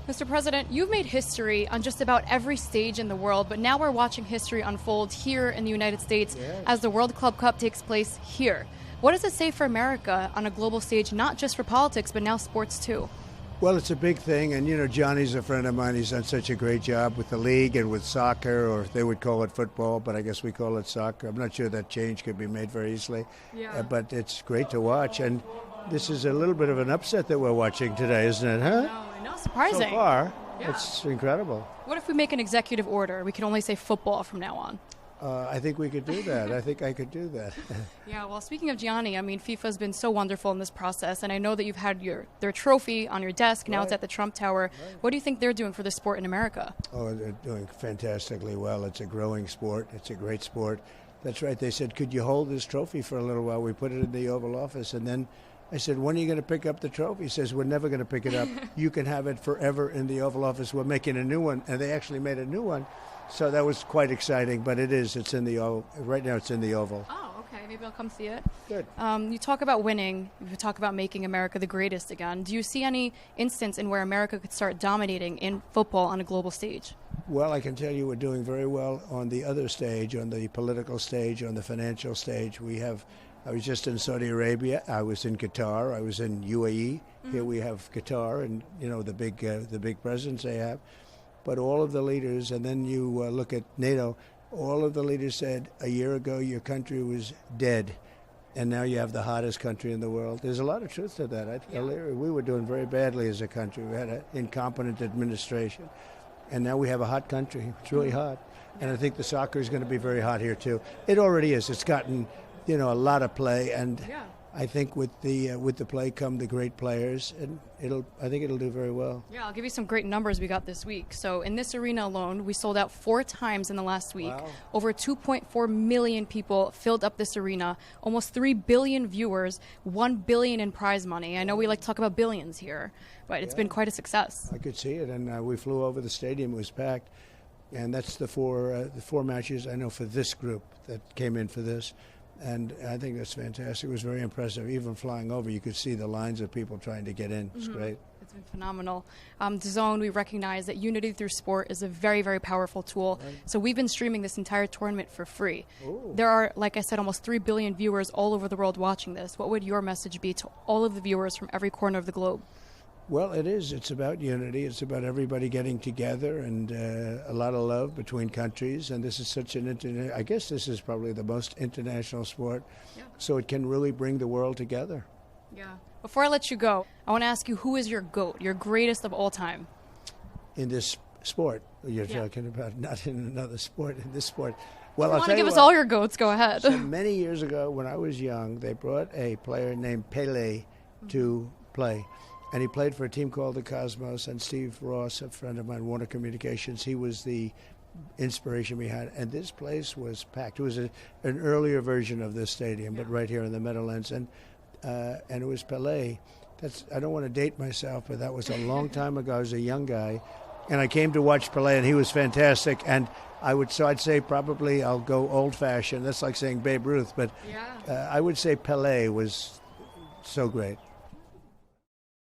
Mr. President, you've made history on just about every stage in the world, but now we're watching history unfold here in the United States as the World Club Cup takes place here. What does it say for America on a global stage, not just for politics, but now sports too? Well, it's a big thing, and Johnny's a friend of mine. He's done such a great job with the league and with soccer, or they would call it football, but I guess we call it soccer. I'm not sure that change could be made very easily, but it's great to watch, and this is a little bit of an upset that we're watching today, isn't it, huh? No, I know, surprising. So far, it's incredible. What if we make an executive order? We can only say football from now on. I think we could do that. I think I could do that. Yeah, well, speaking of Gianni, I mean, FIFA's been so wonderful in this process, and I know that you've had their trophy on your desk. Now it's at the Trump Tower. What do you think they're doing for the sport in America? Oh, they're doing fantastically well. It's a growing sport. It's a great sport. That's right. They said, could you hold this trophy for a little while? We put it in the Oval Office, and then I said, when are you going to pick up the trophy? He says, we're never going to pick it up. You can have it forever in the Oval Office. We're making a new one, and they actually made a new one. So that was quite exciting, but it's in the Oval. Right now it's in the Oval. Oh, okay. Maybe I'll come see it. Good. You talk about winning. You talk about making America the greatest again. Do you see any instance in where America could start dominating in football on a global stage? Well, I can tell you we're doing very well on the other stage, on the political stage, on the financial stage. I was just in Saudi Arabia. I was in Qatar. I was in UAE. Here we have Qatar and, the big presence they have. But all of the leaders, and then you look at NATO, all of the leaders said a year ago your country was dead, and now you have the hottest country in the world. There's a lot of truth to that. We were doing very badly as a country. We had an incompetent administration, and now we have a hot country. It's really hot. And I think the soccer is going to be very hot here, too. It already is. It's gotten, a lot of play, and I think with the play come the great players, and I think it'll do very well. Yeah, I'll give you some great numbers we got this week. So in this arena alone, we sold out 4 times in the last week. Wow. Over 2.4 million people filled up this arena. Almost 3 billion viewers, $1 billion in prize money. I know we like to talk about billions here, but it's been quite a success. I could see it, and we flew over the stadium. It was packed, and that's the four matches I know for this group that came in for this. And I think that's fantastic. It was very impressive. Even flying over, you could see the lines of people trying to get in. It's great. It's been phenomenal. DAZN, we recognize that unity through sport is a very, very powerful tool. Right. So we've been streaming this entire tournament for free. Ooh. There are, like I said, almost 3 billion viewers all over the world watching this. What would your message be to all of the viewers from every corner of the globe? Well, it is. It's about unity. It's about everybody getting together and a lot of love between countries. And this is such I guess this is probably the most international sport. Yeah. So it can really bring the world together. Yeah. Before I let you go, I want to ask you, who is your GOAT, your greatest of all time? In this sport you're talking about, not in another sport, in this sport. Well, if you want to give us all your GOATs, go ahead. So many years ago when I was young, they brought a player named Pele to play. And he played for a team called the Cosmos, and Steve Ross, a friend of mine, Warner Communications, he was the inspiration behind it. And this place was packed. It was an earlier version of this stadium, but right here in the Meadowlands. And it was Pelé. I don't want to date myself, but that was a long time ago. I was a young guy. And I came to watch Pelé, and he was fantastic. And I'd say probably I'll go old-fashioned. That's like saying Babe Ruth. But I would say Pelé was so great.